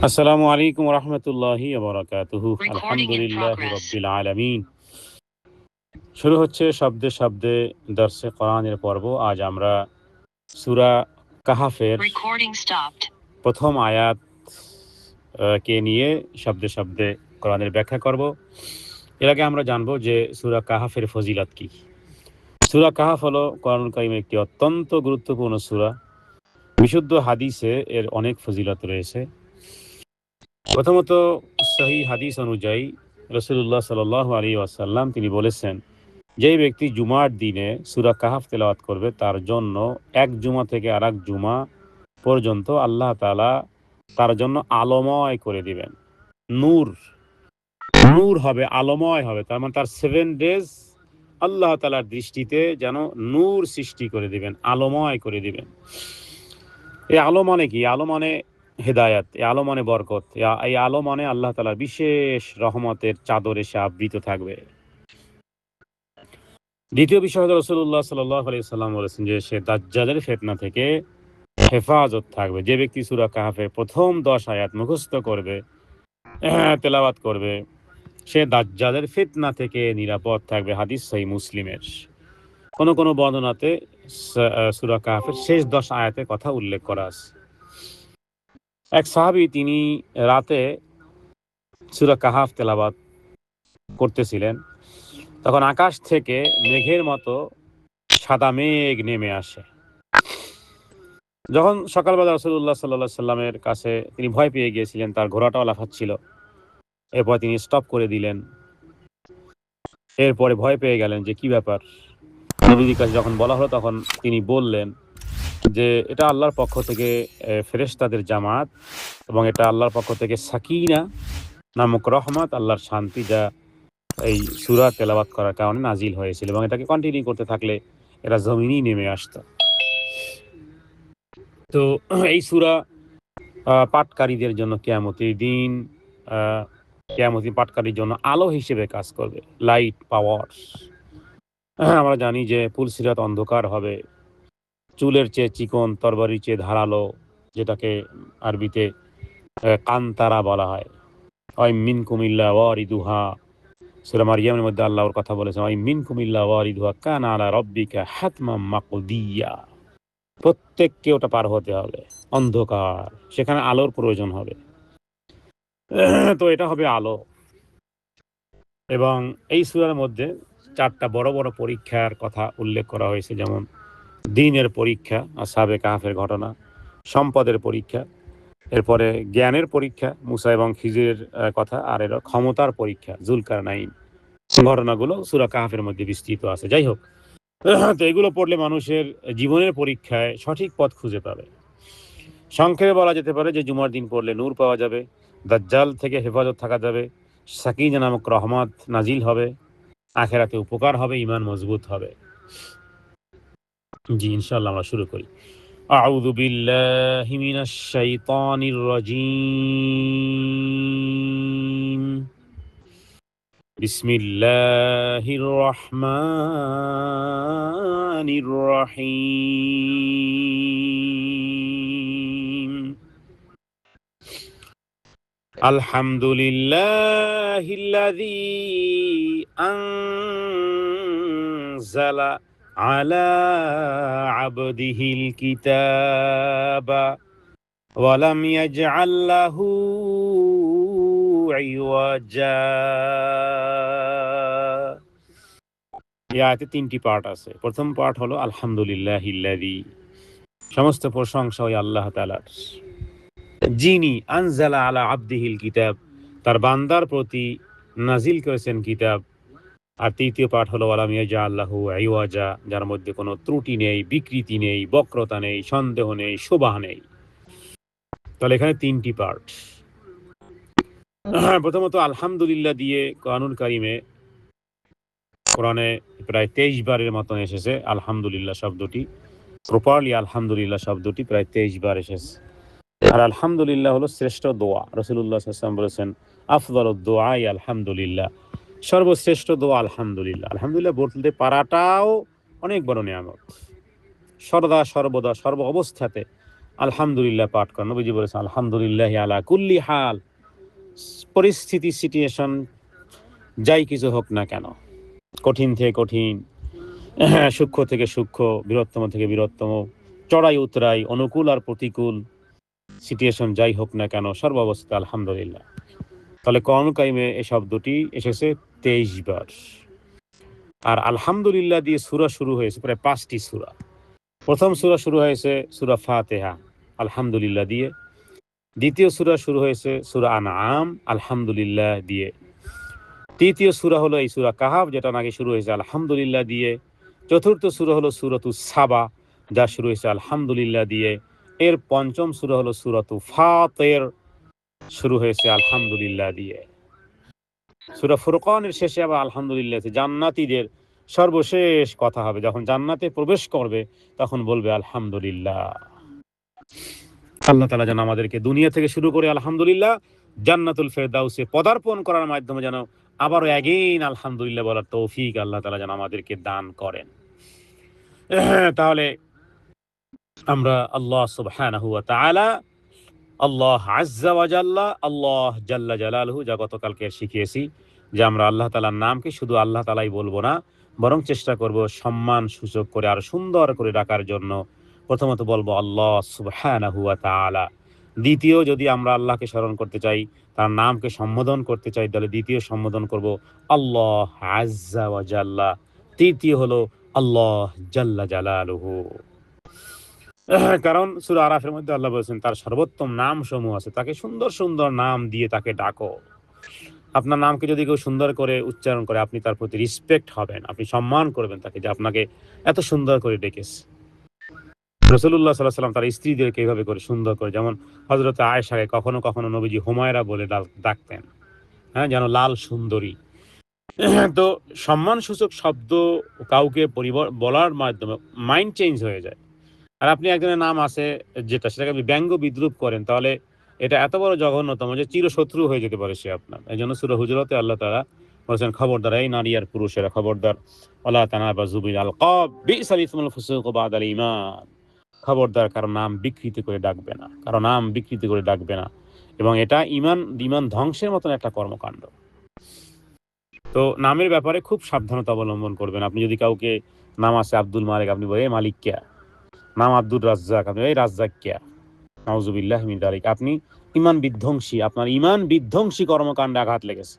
আসসালামু আলাইকুম রহমতুল্লাহি বারাকাতুহু। Recording in আলহামদুলিল্লাহ progress. রব্বিল আলামিন। শুরু হচ্ছে শব্দে শব্দে দর্শে কোরআনের পর্ব। আজ আমরা সূরা কাহাফের Recording stopped. প্রথম আয়াত কে নিয়ে শব্দে শব্দে কোরআনের ব্যাখ্যা করব। এর আগে আমরা জানব যে সূরা কাহাফের ফজিলত কি। সূরা কাহাফ হলো কোরআনুল কারীমের একটি অত্যন্ত গুরুত্বপূর্ণ সূরা। বিশুদ্ধ হাদিসে এর অনেক ফজিলত রয়েছে। প্রথমত সহিহ হাদিস অনুযায়ী রাসূলুল্লাহ সাল্লাল্লাহু আলাইহি ওয়াসাল্লাম তিনি বলেছেন, যেই ব্যক্তি জুমার দিনে সূরা কাহাফ তেলাওয়াত করবে তার জন্য এক জুমা থেকে আরেক জুমা পর্যন্ত আল্লাহ তাআলা তার জন্য আলোময় করে দিবেন। নূর নূর হবে, আলোময় হবে। তার মানে তার 7 ডেজ আল্লাহ তাআলার দৃষ্টিতে যেন নূর সৃষ্টি করে দিবেন, আলোময় করে দিবেন। এই আলো মানে কি? আলো মানে হেদায়াত, এই আলো মানে বরকত, এই আলো মানে আল্লাহ তাআলার বিশেষ রহমতের চাদর এসে আবৃত থাকবে। দ্বিতীয় বিষয় হলো রাসূলুল্লাহ সাল্লাল্লাহু আলাইহি ওয়াসাল্লাম বলেছেন যে সে দাজ্জালের ফিতনা থেকে হেফাজত থাকবে। যে ব্যক্তি সূরা কাহাফের প্রথম 10 আয়াত মুখস্থ করবে, তেলাওয়াত করবে, সে দাজ্জালের ফিতনা থেকে নিরাপদ থাকবে। হাদিস সহিহ মুসলিমের। কোন কোন বর্ণনাতে সূরা কাহাফের শেষ 10 আয়াতের কথা উল্লেখ করা আছে। এক সাহাবী তিনি রাতে সূরা কাহাফ তেলাওয়াত করতেছিলেন, তখন আকাশ থেকে মেঘের মতো সাদা মেঘ নেমে আসে। যখন সকালবেলা রাসূলুল্লাহ সাল্লাল্লাহু আলাইহি সাল্লামের কাছে তিনি ভয় পেয়ে গিয়েছিলেন, তার ঘোড়াটাও লাফাচ্ছিল। এরপর তিনি স্টপ করে দিলেন। এরপরে ভয় পেয়ে গেলেন যে কি ব্যাপার। নবীজির কাছে যখন বলা হলো তখন তিনি বললেন যে এটা আল্লাহর পক্ষ থেকে ফেরেশতাদের জামাত এবং এটা আল্লাহর পক্ষ থেকে সাকিনা নামক রহমত, আল্লাহর শান্তি, যা এই সূরা তেলাওয়াত করার কারণে নাজিল হয়েছিল এবং এটাকে কন্টিনিউ করতে থাকলে এরা জমিনেই নেমে আসতো। তো এই সূরা পাঠকারীদের জন্য কিয়ামতের দিন পাঠকারীর জন্য আলো হিসেবে কাজ করবে, লাইট পাওয়ার। আমরা জানি যে পুলসিরাত অন্ধকার হবে, চুলের চেয়ে চিকন, তরবারির চেয়ে ধারালো, যেটাকে আরবিতে কান্তারা বলা হয়। ওয়াই মিনকুম ইল্লা ওয়ারিদুহা, সূরা মারইয়ামের মধ্যে আল্লাহ ওর কথা বলেছেন, ওয়াই মিনকুম ইল্লা ওয়ারিদুহা কানা আলা রাব্বিকা হাতমান মাকদিয়া। প্রত্যেককে ওটা পার হতে হবে। অন্ধকার, সেখানে আলোর প্রয়োজন হবে। তো এটা হবে আলো। এবং এই সূরার মধ্যে 4টা বড় বড় পরীক্ষার কথা উল্লেখ করা হয়েছে, যেমন দ্বীনের পরীক্ষা, আসহাবে কাহাফের ঘটনা, সম্পদের পরীক্ষা, এরপরে জ্ঞানের পরীক্ষা, মুসা এবং খিজিরের কথা, আর এর ক্ষমতার পরীক্ষা, জুলকারনাইন। ঘটনাগুলো সূরা কাহাফের মধ্যে বিস্তৃত আছে। যাই হোক, তো এগুলো পড়লে মানুষের জীবনের পরীক্ষায় সঠিক পথ খুঁজে পাবে। সংক্ষেপে বলা যেতে পারে যে জুমার দিন পড়লে নূর পাওয়া যাবে, দাজ্জাল থেকে হেফাজত থাকা যাবে, সাকিনা নামক রহমত নাজিল হবে, আখেরাতে উপকার হবে, ঈমান মজবুত হবে। জি, ইনশাআল্লাহ আমরা শুরু করি। আউযু বিল্লাহি মিনাশ শাইতানির রাজীম। বিসমিল্লাহির রহমানির রহিম। আলহামদুলিল্লাহিল্লাযী আনজালা আলা আবদিহিল কিতাবা ওয়া লাম ইয়াজআল লাহু ইওয়াজা। এই আয়াতে 3টি পার্ট আছে। প্রথম পার্ট হলো আলহামদুলিল্লাহিল্লাযী, সমস্ত প্রশংসা ওই আল্লাহ তাআলার, যিনি আনজালা আলা আবদিহিল কিতাব, তার বান্দার প্রতি নাজিল করেছেন কিতাব। আর তৃতীয় পাঠ হলো ওয়ালাম ইয়াজআল লাহু ইওয়াজা, যার মধ্যে কোনো ত্রুটি নেই, বিকৃতি নেই, বক্রতা নেই, সন্দেহ নেই, শোভা নেই। তাহলে এখানে 3টি পার্ট। প্রথমত আলহামদুলিল্লাহ দিয়ে কোরআনুল কারীমে, কোরআনে প্রায় 23 বারের মতন এসেছে আলহামদুলিল্লাহ শব্দটি। প্রপারলি আলহামদুলিল্লাহ শব্দটি প্রায় 23 বার এসেছে। আর আলহামদুলিল্লাহ হলো শ্রেষ্ঠ দোয়া। রাসূলুল্লাহ সাল্লাল্লাহু আলাইহি ওয়াসাল্লাম বলেছেন, আফদালুদ দুআই আলহামদুলিল্লাহ, সর্বশ্রেষ্ঠ দোয়া আলহামদুলিল্লাহ। আলহামদুলিল্লাহ বলতে পারাটাও অনেক বড় নিয়ামত। সর্বদা সর্বদা সর্ব অবস্থাতে আলহামদুলিল্লাহ পাঠ করেন। নবীজি বলেছেন আলহামদুলিল্লাহি আলা কুল্লি হাল, পরিস্থিতি সিচুয়েশন যাই কিছু হোক না কেন, কঠিন থেকে কঠিন, সূক্ষ্ম থেকে সূক্ষ্ম, বৃহত্তম থেকে বৃহত্তম, চড়াই উতরাই, অনুকূল আর প্রতিকূল সিচুয়েশন যাই হোক না কেন, সর্বাবস্থা আলহামদুলিল্লাহ। তাহলে কোরআন কারিমে এই শব্দটি এসেছে 23 বার। আর আলহামদুলিল্লাহ দিয়ে সূরা শুরু হয়েছে প্রায় 5টি সূরা। প্রথম সূরা শুরু হয়েছে সূরা ফাতিহা আলহামদুলিল্লাহ দিয়ে, দ্বিতীয় সূরা শুরু হয়েছে সূরা আনআম আলহামদুলিল্লাহ দিয়ে, তৃতীয় সূরা হলো এই সূরা কাহাফ যেটা নাকি শুরু হয়েছে আলহামদুলিল্লাহ দিয়ে, চতুর্থ সূরা হলো সূরাতুস সাবা যা শুরু হয়েছে আলহামদুলিল্লাহ দিয়ে, এর পঞ্চম সূরা হলো সূরাতু ফাতির, শুরু হয়েছে আলহামদুলিল্লাহ দিয়ে। সূরা ফুরকানের শেষে আবার আলহামদুলিল্লাহ। জান্নাতীদের সর্বশেষ কথা হবে যখন জান্নাতে প্রবেশ করবে, তখন বলবে আলহামদুলিল্লাহ। আল্লাহ তাআলা যেন আমাদেরকে দুনিয়া থেকে শুরু করে আলহামদুলিল্লাহ জান্নাতুল ফেরদাউসে পদার্পণ করার মাধ্যমে যেন আবারও অ্যাগেইন আলহামদুলিল্লাহ বলার তৌফিক আল্লাহ তাআলা যেন আমাদেরকে দান করেন। তাহলে আমরা আল্লাহ সুবহানাহু ওয়া তাআলা, আল্লাহ আজ্জা ওয়া জাল্লা, আল্লাহ জাল্লা জালালুহু যা গতকালকে শিখিয়েছি যে আমরা আল্লাহ তাআলার নামকে শুধু আল্লাহ তাআলাই বলবো না, বরং চেষ্টা করব সম্মান সূচক করে আর সুন্দর করে ডাকার জন্য। প্রথমত বলবো আল্লাহ সুবহানাহু ওয়া তাআলা। দ্বিতীয়, যদি আমরা আল্লাহকে স্মরণ করতে চাই, তার নামকে সম্বোধন করতে চাই, তাহলে দ্বিতীয় সম্বোধন করব আল্লাহ আজ্জা ওয়া জাল্লা। তৃতীয় হলো আল্লাহ জাল্লা জালালুহু। কারণ সূরা আরাফের মধ্যে আল্লাহ বলেছেন তার সর্বোত্তম নাম সমূহ আছে, তাকে সুন্দর সুন্দর নাম দিয়ে তাকে ডাকো। আপনার নামকে যদি কেউ সুন্দর করে উচ্চারণ করে, আপনি তার প্রতি রিসপেক্ট হবেন, আপনি সম্মান করবেন তাকে, যে আপনাকে এত সুন্দর করে ডেকেছে। রাসূলুল্লাহ সাল্লাল্লাহু আলাইহি ওয়াসাল্লাম তার স্ত্রীদেরকে এইভাবে করে সুন্দর করে, যেমন হযরত আয়েশাকে কখনো কখনো নবীজি হুমায়রা বলে ডাকতেন, হ্যাঁ, যেন লাল সুন্দরী। তো সম্মানসূচক শব্দ কাউকে বলার মাধ্যমে মাইন্ড চেঞ্জ হয়ে যায়। আর আপনি একজনের নাম আছে যেটা, সেটাকে আপনি ব্যঙ্গ বিদ্রূপ করেন, তাহলে এটা এত বড় জঘন্যতম যে চিরশত্রু হয়ে যেতে পারে সে আপনার। এই জন্য সূরা হুজুরাতে আল্লাহ তাআলা বলেছেন, খবরদার এই নারী আর পুরুষেরা, খবরদার, ওয়ালা তানাবাযু বিল আলকাব বিসাল ইসমুল ফুসুক বাদাল ঈমান। খবরদার কারো নাম বিকৃতি করে ডাকবে না, কারো নাম বিকৃতি করে ডাকবে না, এবং এটা ঈমান ধ্বংসের মতন একটা কর্মকাণ্ড। তো নামের ব্যাপারে খুব সাবধানতা অবলম্বন করবেন। আপনি যদি কাউকে, নাম আছে আব্দুল মালিক, আপনি বলেন মালিক কিয়া, নাম আব্দুর রাজ্জাক, আপনি এই রাজ্জাক কিয়া, নাউজুবিল্লাহ মিন যালিক, আপনি ঈমান বিধ্বংসী, আপনার ঈমান বিধ্বংসী কর্মকাণ্ডে আঘাত লেগেছে,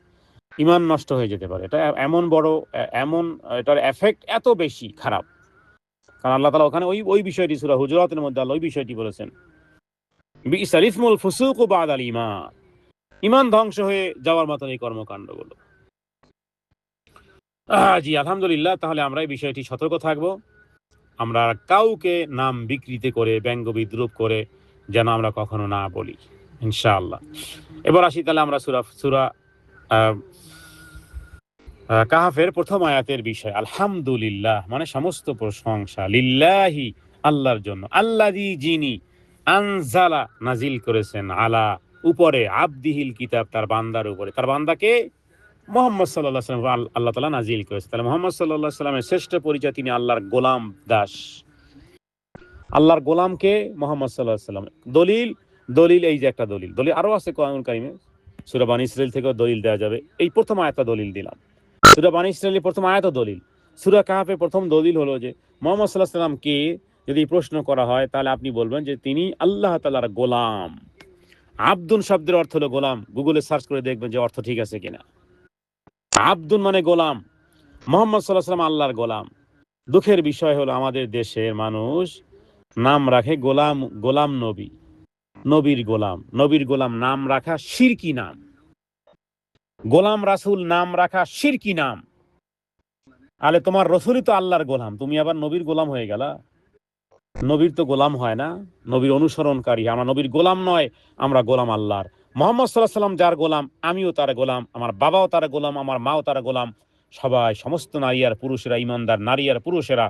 ঈমান নষ্ট হয়ে যেতে পারে। এটা এমন বড়, এটার এফেক্ট এত বেশি খারাপ। কারণ আল্লাহ তাআলা ওখানে ওই বিষয়টি সূরা হুজুরাতের মধ্যে আল্লাহ ওই বিষয়টি বলেছেন, বিসাল ইসমুল ফুসুক বাদাল ঈমান, ঈমান ধ্বংস হয়ে যাওয়ার মতন এই কর্মকাণ্ডগুলো। জি আলহামদুলিল্লাহ। তাহলে আমরা এই বিষয়টি সতর্ক থাকবো, আমরা কাউকে নাম বিকৃতি করে ব্যঙ্গ বিদ্রূপ করে যেন আমরা কখনো না বলি, ইনশাআল্লাহ। এবার আসি তাহলে আমরা সূরা কাহাফের প্রথম আয়াতের বিষয়। আলহামদুলিল্লাহ মানে সমস্ত প্রশংসা, লিল্লাহি আল্লাহর জন্য, আল্লাযী যিনি, আনজালা নাজিল করেছেন, আলা উপরে, আবদিহিল কিতাব তার বান্দার উপরে, তার বান্দাকে মুহাম্মদ সাল্লাল্লাহু আলাইহি ওয়াসাল্লাম আল্লাহ তাআলা নাজিল করেছে। তাহলে মুহাম্মদ সাল্লাল্লাহু আলাইহি ওয়াসাল্লামের শ্রেষ্ঠ পরিচয়, তিনি আল্লাহর গোলাম দাস। আল্লাহর গোলামকে মুহাম্মদ সাল্লাল্লাহু আলাইহি ওয়াসাল্লাম। দলিল এই যে একটা দলিল আরো আছে কোরআনুল কারীমে, সূরা বনী ইসরাঈল থেকেও দলিল দেওয়া যাবে। এই প্রথম আয়াতটা দলিল দিলাম। সূরা বনী ইসরাঈলের প্রথম আয়াতও দলিল। সূরা কাহাফের প্রথম দলিল হলো যে মুহাম্মদ সাল্লাল্লাহু আলাইহি ওয়াসাল্লাম কে যদি প্রশ্ন করা হয়, তাহলে আপনি বলবেন যে তিনি আল্লাহ তাআলার গোলাম। আব্দুন শব্দের অর্থ হলো গোলাম। গুগলে সার্চ করে দেখবেন যে অর্থ ঠিক আছে কিনা। আব্দুন মানে গোলাম, মুহাম্মদ সাল্লাল্লাহু আলাইহি ওয়াসাল্লাম আল্লাহর গোলাম। দুঃখের বিষয় হলো আমাদের দেশের মানুষ নাম রাখে গোলাম নবী, নবীর গোলাম নাম রাখা শিরকি নাম, গোলাম রাসূল নাম রাখা শিরকি নাম। আলে তোমার রসুলই তো আল্লাহর গোলাম, তুমি আবার নবীর গোলাম হয়ে গেলা। নবীর তো গোলাম হয় না, নবীর অনুসরণকারী আমরা, নবীর গোলাম নয়, আমরা গোলাম আল্লাহর। মুহাম্মদ সাল্লাল্লাহু আলাইহি ওয়াসাল্লাম যার গোলাম, আমিও তার গোলাম, আমার বাবাও তার গোলাম, আমার মাও তার গোলাম, সবাই, সমস্ত নারী আর পুরুষেরা, ইমানদার নারী আর পুরুষেরা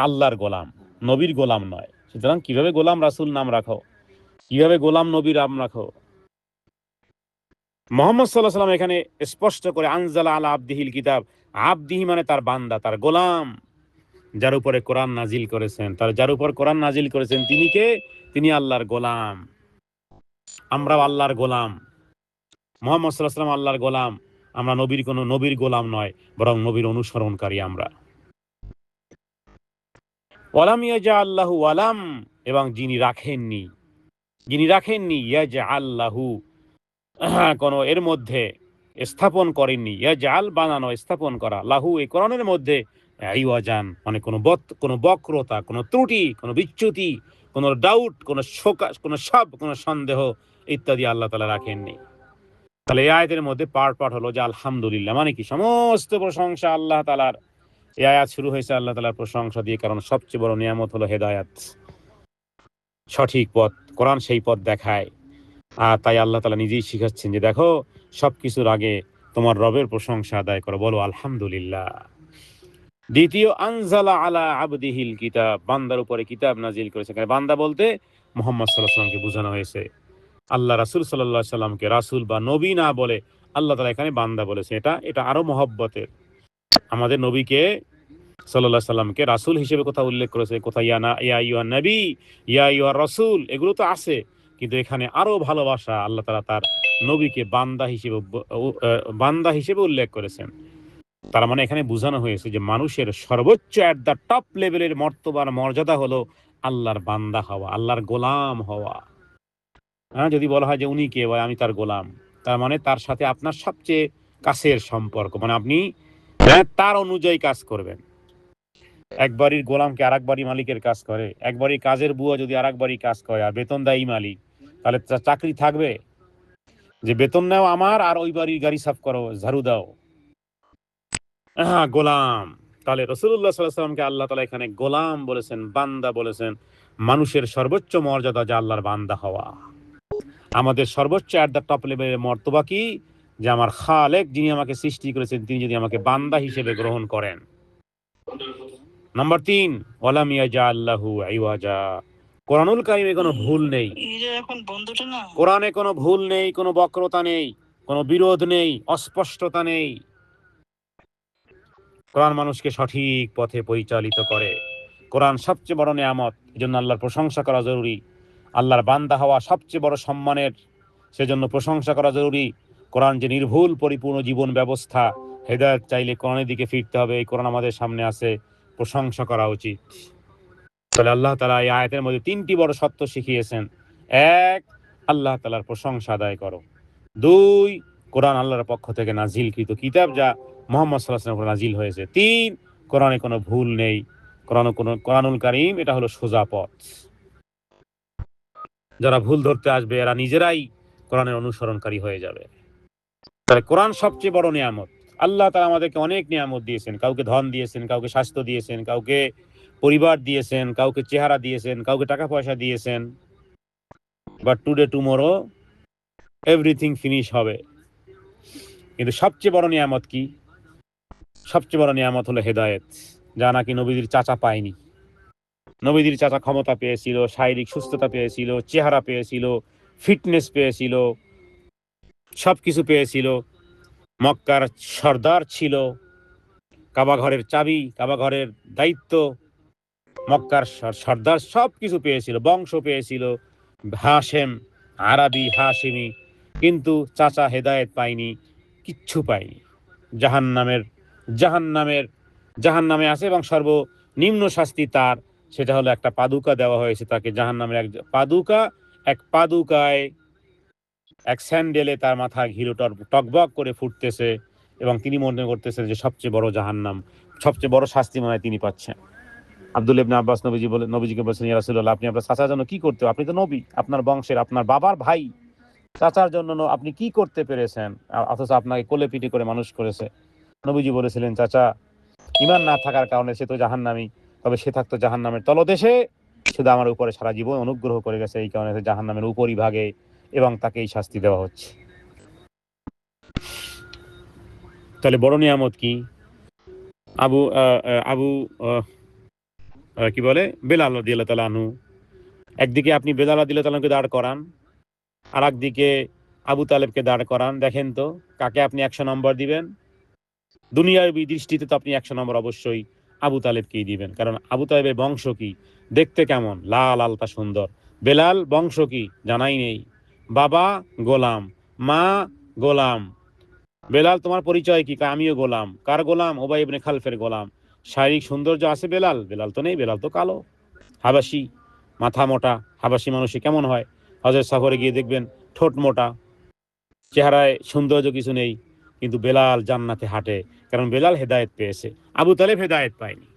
আল্লাহর গোলাম, নবীর গোলাম নয়। সুতরাং কিভাবে গোলাম রাসূল নাম রাখো, কিভাবে গোলাম নবীর নাম রাখো? মুহাম্মদ সাল্লাল্লাহু আলাইহি ওয়াসাল্লাম এখানে স্পষ্ট করে আনজালা আলা আবদিহিল কিতাব, আবদিহি মানে তার বান্দা, তার গোলাম, যার উপরে কোরআন নাজিল করেছেন, তিনি কে? তিনি আল্লাহর গোলাম, আমরাও আল্লাহর গোলাম। মুহাম্মদ সাল্লাল্লাহু আলাইহি ওয়াসাল্লাম আল্লাহর গোলাম। আমরা কোনো নবীর গোলাম নয়, বরং নবীর অনুসরণকারী আমরা। ওয়ালাম ইয়াজআল লাহু ওয়ালাম, এবং যিনি রাখেননি ইয়াজআল লাহু, কোন এর মধ্যে স্থাপন করেননি, ইয়াজআল বানানো, স্থাপন করা, লাহু এই কোরআনের মধ্যে ইওয়াজান মানে কোনো বক্রতা, কোনো ত্রুটি, কোনো বিচ্যুতি, কোনো ডাউট, কোনো সন্দেহ ইত্যাদি আল্লাহ তাআলা রাখেননি। তাহলে এই আয়াতের মধ্যে পার্ট হলো যে আলহামদুলিল্লাহ মানে কি, সমস্ত প্রশংসা আল্লাহ তাআলার। এই আয়াত শুরু হয়েছে আল্লাহ তাআলার প্রশংসা দিয়ে, কারণ সবচেয়ে বড় নিয়ামত হলো হেদায়াত, সঠিক পথ। কোরআন সেই পথ দেখায়। আর তাই আল্লাহ তাআলা নিজেই শিখাচ্ছেন যে দেখো, সবকিছুর আগে তোমার রবের প্রশংসা আদায় করো, বলো আলহামদুলিল্লাহ। দ্বিতীয়, আনজালা আলা আবদিহিল কিতাব, বান্দার উপরে কিতাব নাজিল করেছে। বান্দা বলতে মুহাম্মদ সাল্লাল্লাহু আলাইহি ওয়াসাল্লামকে বোঝানো হয়েছে। আল্লাহ রাসূল সাল্লাল্লাহু আলাইহি ওয়াসাল্লামকে রাসূল বা নবী না বলে আল্লাহ তাআলা এখানে বান্দা বলেছে। এটা আরো মহব্বতের। আমাদের নবীকে সাল্লাল্লাহু আলাইহি ওয়াসাল্লামকে রাসূল হিসেবে কোথাও উল্লেখ করেছে, কোথায় ইয়া আইয়ুহান নবী, ইয়া আইয়ুহার রাসূল, এগুলো তো আছে, কিন্তু এখানে আরো ভালোবাসা, আল্লাহ তাআলা তার নবীকে বান্দা হিসেবে উল্লেখ করেছেন। তার মানে এখানে বোঝানো হয়েছে যে মানুষের সর্বোচ্চ এট দ্য টপ লেভেলের মর্যাদা হলো আল্লাহর বান্দা হওয়া, আল্লাহর গোলাম হওয়া। হ্যাঁ, যদি বলা হয় যে উনি কে, আমি তার গোলাম, তার মানে তার সাথে আপনার সবচেয়ে কাছের সম্পর্ক, মানে আপনি তার অনুযায়ী কাজ করবেন। এক বাড়ির গোলামকে আরেক বাড়ির মালিকের কাজ করে, এক বাড়ির কাজের বুয়া যদি আরেক বাড়ির কাজ করে আর বেতন দেয় মালিক, তাহলে চাকরি থাকবে? যে বেতন নাও আমার, আর ওই বাড়ির গাড়ি সাফ করো, ঝাড়ু দাও। হ্যাঁ, গোলাম। তাহলে রাসূলুল্লাহ সাল্লাল্লাহু আলাইহি ওয়াসাল্লামকে আল্লাহ তাআলা এখানে গোলাম বলেছেন, বান্দা বলেছেন। মানুষের সর্বোচ্চ মর্যাদা যে আল্লাহর বান্দা হওয়া। আমাদের সর্বোচ্চ এট দ্য টপ লেভেলের মর্তবা কি, যে আমার খালেক যিনি আমাকে সৃষ্টি করেছেন, তিনি যদি আমাকে বান্দা হিসেবে গ্রহণ করেন। নাম্বার 3, ওয়ালাম ইয়াজআল লাহু ইওয়াজা, কোরআনুল কারীমে কোনো ভুল নেই। কোরআনে কোনো ভুল নেই, কোনো বক্রতা নেই, কোনো বিরোধ নেই, অস্পষ্টতা নেই। কোরআন মানুষকে সঠিক পথে পরিচালিত করে। কোরআন সবচেয়ে বড় নিয়ামত, এজন্য আল্লাহর প্রশংসা করা জরুরি। আল্লাহর বান্দা হওয়া সবচেয়ে বড় সম্মানের, সেজন্য প্রশংসা করা জরুরি। কোরআন যে নির্ভুল পরিপূর্ণ জীবন ব্যবস্থা, হেদায়েত চাইলে কোরআনের দিকে ফিরতে হবে। এই কোরআন আমাদের সামনে আছে, প্রশংসা করা উচিত। তাহলে আল্লাহ তাআলা এই আয়াতের মধ্যে 3টি বড় সত্য শিখিয়েছেন। 1, আল্লাহ তাআলার প্রশংসা আদায় করো। 2, কোরআন আল্লাহর পক্ষ থেকে নাজিলকৃত কিতাব, যা মুহাম্মদ সাল্লাল্লাহু আলাইহি ওয়াসাল্লামের নাজিল হয়েছে। 3, কোরআনে কোনো ভুল নেই। কোরআনুল কারীম এটা হলো সোজা পথ। যারা ভুল ধরতে আসবে এরা নিজেরাই কোরআনের অনুসরণকারী হয়ে যাবে। তাহলে কোরআন সবচেয়ে বড় নিয়ামত। আল্লাহ তাআলা আমাদেরকে অনেক নিয়ামত দিয়েছেন। কাউকে ধন দিয়েছেন, কাউকে স্বাস্থ্য দিয়েছেন, কাউকে পরিবার দিয়েছেন, কাউকে চেহারা দিয়েছেন, কাউকে টাকা পয়সা দিয়েছেন। But today tomorrow everything finish হবে। কিন্তু সবচেয়ে বড় নিয়ামত কি? সবচেয়ে বড় নিয়ামত হলো হেদায়েত, যা নাকি নবীদের চাচা পায়নি। নবীদের চাচা ক্ষমতা পেয়েছিল, শারীরিক সুস্থতা পেয়েছিল, চেহারা পেয়েছিল, ফিটনেস পেয়েছিল, সবকিছু পেয়েছিল। মক্কার সর্দার ছিল, কাবা ঘরের চাবি, কাবা ঘরের দায়িত্ব, মক্কার সর্দার সবকিছু পেয়েছিল, বংশ পেয়েছিল, হাশেম, আরবি হাশেমি। কিন্তু চাচা হেদায়েত পায়নি, কিচ্ছু পায়নি। জাহান্নামে আছে, এবং সর্বনিম্ন শাস্তি তার, সেটা হলো একটা পাদুকা দেওয়া হয়েছে তাকে। জাহান্নামের এক পাদুকায়, এক স্যান্ডেলে তার মাথা ঘিরু টকবক করে ফুটতেছে, এবং তিনি মনে করতেছেন যে সবচেয়ে বড় জাহান্নাম, সবচেয়ে বড় শাস্তি মনে হয় তিনি পাচ্ছেন। আব্দুল্লাহ ইবনে আব্বাস নবীজিকে বলেছেন, ইয়া রাসূলুল্লাহ, আপনি আপনার চাচার জন্য কি করতে, আপনি তো নবী, আপনার বংশের, আপনার বাবার ভাই, চাচার জন্য আপনি কি করতে পেরেছেন, অথচ আপনাকে কোলে পিঠে করে মানুষ করেছে। নবীজি বলেছিলেন, চাচা ঈমান না থাকার কারণে সে তো জাহান্নামী, তবে সে থাকতো জাহান্নামের তলদেশে, শুধু আমার উপরে সারা জীবন অনুগ্রহ করে গেছে, এই কারণে সে জাহান্নামের উপরিভাগে, এবং তাকে এই শাস্তি দেওয়া হচ্ছে। তাহলে বড় নিয়ামত কি? কি বলে, বেলাল রাদিয়াল্লাহু তাআলা আনহু। একদিকে আপনি বেলাল রাদিয়াল্লাহু তাআলা আনহুকে দাঁড় করান, আর একদিকে আবু তালেবকে দাঁড় করান, দেখেন তো কাকে আপনি 100 নম্বর দিবেন। দুনিয়ার দৃষ্টিতে তো আপনি 100 নম্বর অবশ্যই আবু তালেবকেই দিবেন, কারণ আবু তালেবের বংশ কি, দেখতে কেমন, লাল আলতা সুন্দর, বেলাল বংশ কি জানাই নেই, বাবা গোলাম, মা গোলাম। বেলাল তোমার পরিচয় কি? আমিও গোলাম। কার গোলাম? উবাই ইবনে খালফের গোলাম। শারীরিক সৌন্দর্য আছে বেলাল? বেলাল তো নেই, বেলাল তো কালো, হাবাসি, মাথা মোটা। হাবাসি মানুষ কেমন হয়? হজের সফরে গিয়ে দেখবেন ঠোঁট মোটা, চেহারায় সৌন্দর্য কিছু নেই, কিন্তু বেলাল জান্নাতে হাঁটে, কারণ বেলাল হেদায়েত পেয়েছে, আবু তালেব হেদায়েত পায়নি।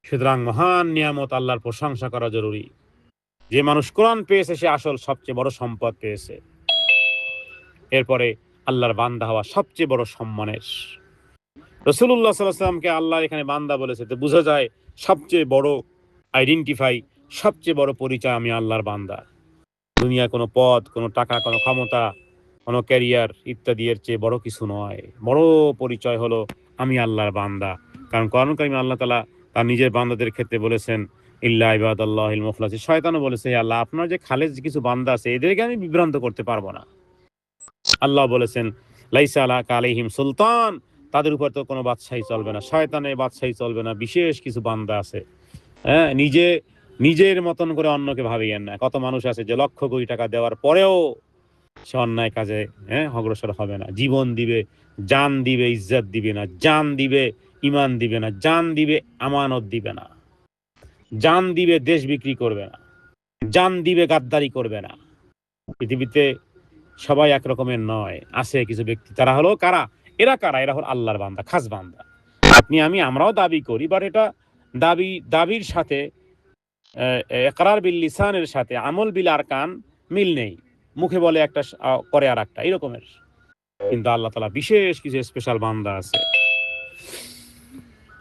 সুতরাং মহান নিয়ামত আল্লাহর প্রশংসা করা জরুরি। যে মানুষ কোরআন পেয়েছে সে আসল সবচেয়ে বড় সম্পদ পেয়েছে। এরপরে আল্লাহর বান্দা হওয়া সবচেয়ে বড় সম্মানের। রাসূলুল্লাহ সাল্লাল্লাহু আলাইহি ওয়াসাল্লামকে আল্লাহ এখানে বান্দা বলেছে, তো বোঝা যায় সবচেয়ে বড় আইডেন্টিফাই, সবচেয়ে বড় পরিচয় আমি আল্লাহর বান্দা। দুনিয়ার কোনো পদ, কোনো টাকা, কোনো ক্ষমতা, কোনো ক্যারিয়ার ইত্যাদি এর চেয়ে বড় কিছু নয়। বড় পরিচয় হলো আমি আল্লাহর বান্দা। কারণ কোরআন কারিমে আল্লাহ তাআলা তার নিজের বান্দাদের ক্ষেত্রে বলেছেন, ইল্লা ইবাদাল্লাহিল মুখলাসিন। শয়তানও বলেছে, হে আল্লাহ, আপনার যে খালেস কিছু বান্দা আছে এদেরকে আমি বিভ্রান্ত করতে পারবো না। আল্লাহ বলেছেন, লাইসা আলাকা আলাইহিম সুলতান, তাদের উপর তো কোনো বাদশাহী চলবে না, শয়তানের বাদশাহী চলবে না। বিশেষ কিছু বান্দা আছে, হ্যাঁ, নিজের মতন করে অন্যকে ভাবিয়েন না। কত মানুষ আছে যে লক্ষ কোটি টাকা দেওয়ার পরেও সে অন্যায় কাজে অগ্রসর হবে না। জীবন দিবে, জান দিবে, ইজ্জত দিবে না। জান দিবে, ইমান দিবে না। জান দিবে, আমানত দিবে না। জান দিবে, দেশ বিক্রি করবে না। জান দিবে, গাদ্দারি করবে না। পৃথিবীতে সবাই একরকমের নয়, আছে কিছু ব্যক্তি, তারা হলো কারা? এরা কারা? এরা হলো আল্লাহর বান্দা, খাস বান্দা। আপনি আমি আমরাও দাবি করি, বাট এটা দাবির সাথে ইকরার বিল লিসানের সাথে আমল বিল আরকান মিল নেই। মুখে বলে একটা, করে আর একটা, এরকমের। কিন্তু আল্লাহ তাআলা বিশেষ কিছু স্পেশাল বান্দা আছে।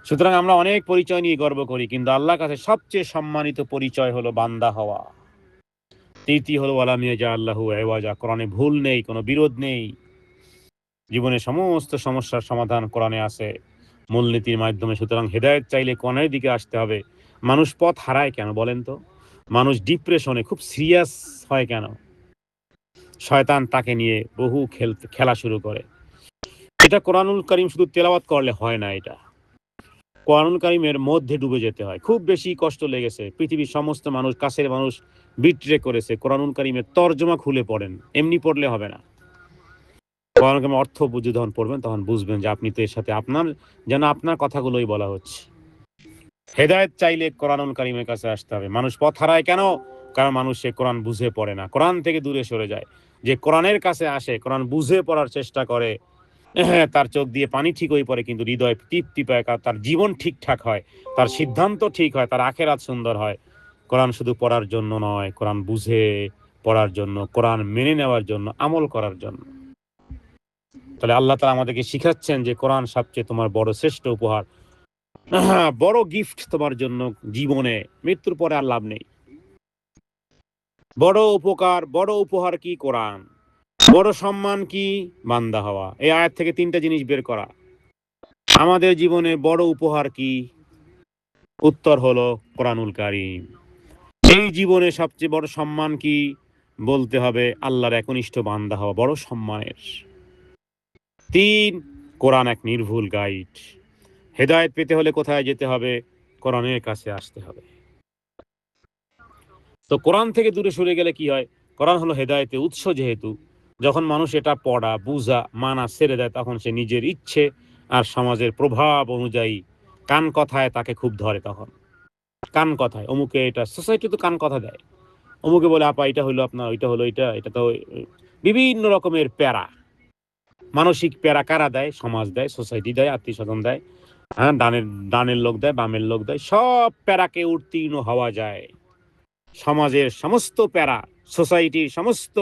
সুতরাং আমরা অনেক পরিচয় নিয়ে গর্ব করি, কিন্তু আল্লাহর কাছে সবচেয়ে সম্মানিত পরিচয় হলো বান্দা হওয়া। তৃতীয় হলো ওয়ালাম ইয়াজআল্লাহু ইওয়াজা, কোরআনে ভুল নেই, কোনো বিরোধ নেই। জীবনের সমস্ত সমস্যার সমাধান কোরআনে আছে মূলনীতির মাধ্যমে। সুতরাং হেদায়েত চাইলে কোরআনের দিকে আসতে হবে। মানুষ পথ হারায় কেন বলেন তো? মানুষ ডিপ্রেশনে খুব সিরিয়াস হয় কেন? শয়তান তাকে নিয়ে বহু খেলা শুরু করে। এটা কোরআনুল কারীম শুধু তেলাওয়াত করলে হয় না, এটা কোরআনুল কারীমের মধ্যে ডুবে যেতে হয়। খুব বেশি কষ্ট লেগেছে, পৃথিবীর সমস্ত মানুষ, কাছের মানুষ বিট্রে করেছে, কোরআনুল কারীমের তর্জমা খুলে পড়েন, এমনি পড়লে হবে না। কোরআনুল কারীমের অর্থ বুঝে যখন পড়বেন তখন বুঝবেন যে আপনি তো এর সাথে আপনার কথাগুলোই বলা হচ্ছে। হেদায়েত চাইলে কোরআনুল কারীমের কাছে আসতে হবে। মানুষ পথ হারায় কেন? কারণ মানুষ সে কোরআন বুঝে পড়ে না, কোরআন থেকে দূরে সরে যায়। যে কোরআনের কাছে আসে, কোরআন বুঝে পড়ার চেষ্টা করে, তার চোখ দিয়ে পানি ঠিক হয়ে পড়ে, কিন্তু হৃদয় তৃপ্তি পায়, তার জীবন ঠিকঠাক হয়, তার সিদ্ধান্ত ঠিক হয়, তার আখেরাত সুন্দর হয়। কোরআন শুধু পড়ার জন্য নয়, কোরআন বুঝে পড়ার জন্য, কোরআন মেনে নেওয়ার জন্য, আমল করার জন্য। তাহলে আল্লাহ তাআলা আমাদেরকে শিখাচ্ছেন যে কোরআন সবচেয়ে তোমার বড় শ্রেষ্ঠ উপহার, বড় গিফট তোমার জন্য জীবনে, মৃত্যুর পরে আর লাভ নেই। বড় উপকার, বড় উপহার কি? কোরআন। বড় সম্মান কি? বান্দা হওয়া। এই আয়াত থেকে তিনটা জিনিস বের করা। আমাদের জীবনে বড় উপহার কি? উত্তর হলো কোরআনুল কারীম। এই জীবনে সবচেয়ে বড় সম্মান কি? বলতে হবে আল্লাহর একনিষ্ঠ বান্দা হওয়া বড় সম্মানের। ৩, কোরআন এক নির্ভুল গাইড। হেদায়েত পেতে হলে কোথায় যেতে হবে? কোরআনের কাছে আসতে হবে। তো কোরআন থেকে দূরে সরে গেলে কি হয়? কোরআন হলো হেদায়েতের উৎস, যেহেতু যখন মানুষ এটা পড়া, বুঝা, মানা ছেড়ে দেয়, তখন সে নিজের ইচ্ছে আর সমাজের প্রভাব অনুযায়ী কান কথায় তাকে খুব ধরে। তখন কান কথায় অমুকে, এটা সোসাইটি তো কান কথা দেয়, অমুকে বলে আপা এটা হলো আপনার, ওইটা হলো এটা তো বিভিন্ন রকমের প্যারা, মানসিক প্যারা কারা দেয়? সমাজ দেয়, সোসাইটি দেয়, আত্মীয় স্বজন দেয়, হ্যাঁ, ডানের লোক দেয়, বামের লোক দেয়। সব প্যারাকে উত্তীর্ণ হওয়া যায়। সমাজের সমস্ত প্যারা, সোসাইটির সমস্ত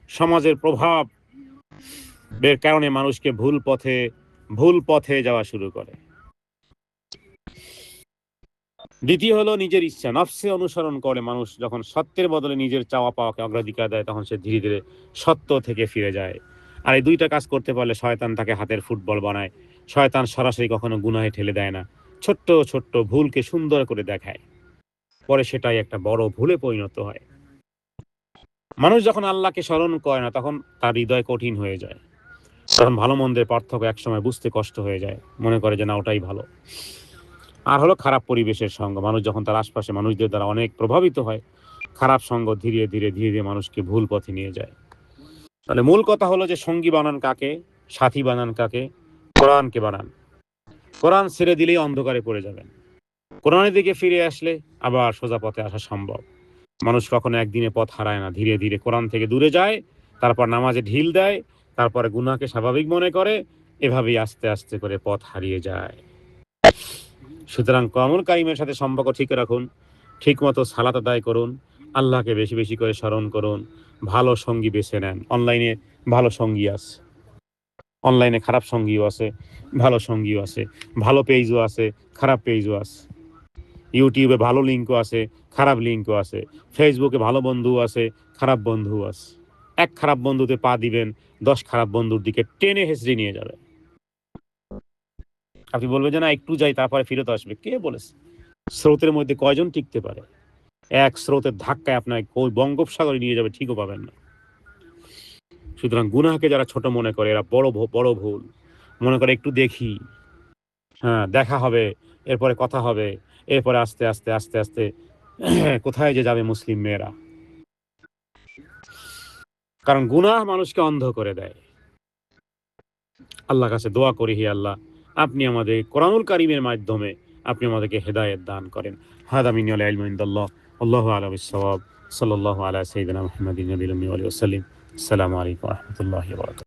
সমাজের প্রভাব এর কারণে মানুষকে ভুল পথে যাওয়া শুরু করে। দ্বিতীয় হলো নিজের ইচ্ছা, নফসে অনুসরণ করে মানুষ। যখন সত্যের বদলে নিজের চাওয়া পাওয়াকে অগ্রাধিকার দেয়, তখন সে ধীরে ধীরে সত্য থেকে ফিরে যায়। আর এই দুইটা কাজ করতে পারলে শয়তান তাকে হাতের ফুটবল বানায়। শয়তান সরাসরি কখনো গুনাহে ঠেলে দেয় না, ছোট্ট ছোট্ট ভুলকে সুন্দর করে দেখায়, পরে সেটাই একটা বড় ভুলে পরিণত হয়। মানুষ যখন আল্লাহকে স্মরণ করে না, তখন তার হৃদয় কঠিন হয়ে যায়। তখন ভালো মন্দের পার্থক্য একসময় বুঝতে কষ্ট হয়ে যায়, মনে করে যে না, ওটাই ভালো। আর হলো খারাপ পরিবেশের সঙ্গ। মানুষ যখন তার আশপাশে মানুষদের দ্বারা অনেক প্রভাবিত হয়, খারাপ সঙ্গ ধীরে ধীরে ধীরে ধীরে মানুষকে ভুল পথে নিয়ে যায়। তাহলে মূল কথা হলো যে সঙ্গী বানান কাকে, সাথী বানান কাকে? কোরআনকে বানান। কোরআন ছেড়ে দিলেই অন্ধকারে পড়ে যাবেন। কোরআনের দিকে ফিরে আসলে আবার সোজা পথে আসা সম্ভব। মানুষ কখনো একদিনে পথ হারায় না, ধীরে ধীরে কোরআন থেকে দূরে যায়, তারপর নামাজে ঢিল দেয়, তারপরে গুনাহকে স্বাভাবিক মনে করে, এভাবেই আস্তে আস্তে করে পথ হারিয়ে যায়। সুতরাং কোরআনুল কারীমের সাথে সম্পর্ক ঠিক রাখুন, ঠিকমতো সালাত আদায় করুন, আল্লাহকে বেশি বেশি করে স্মরণ করুন, ভালো সঙ্গী বেছে নেন। অনলাইনে ভালো সঙ্গী আছে, অনলাইনে খারাপ সঙ্গীও আছে, ভালো সঙ্গীও আছে, ভালো পেজও আছে, খারাপ পেজও আছে। ইউটিউবে ভালো লিঙ্কও আছে, খারাপ লিঙ্কও আছে। ফেসবুকে ভালো বন্ধুও আছে, খারাপ বন্ধুও আছে। এক খারাপ বন্ধুতে পা দিবেন, ১০ খারাপ বন্ধুর দিকে টেনে হেঁচড়ে নিয়ে যাবে। আপনি বলবেন যে, "না একটু যাই তারপরে ফেরত আসবে।" কে বলেছে? স্রোতের মধ্যে কয়জন টিকতে পারে? এক স্রোতের ধাক্কায় আপনাকে ওই বঙ্গোপসাগরে নিয়ে যাবে, ঠিকও পাবেন না। সুতরাং গুনাহকে যারা ছোট মনে করে এরা বড় ভুল। মনে করে একটু দেখি, হ্যাঁ, দেখা হবে, এরপরে কথা হবে, এরপরে আস্তে, আস্তে, আস্তে, আস্তে কোথায় যে যাবে মুসলিম মেয়েরা। কারণ গুনাহ মানুষকে অন্ধ করে দেয়। আল্লাহর কাছে দোয়া করি, হে আল্লাহ, আপনি আমাদের কোরআনুল কারীমের মাধ্যমে আপনি আমাদেরকে হেদায়েত দান করেন। হাদা মিনাল ইলমু ইনদাল্লাহ। আল্লাহু আ'লাম বিস-সাওয়াব। সাল্লাল্লাহু আলা সাইয়্যিদিনা মুহাম্মাদিন নবিয়্যিল উম্মি ওয়া আলিহি ওয়া সাল্লিম। আসসালামু আলাইকুম ওয়া রাহমাতুল্লাহি ওয়া বারাকাতুহু।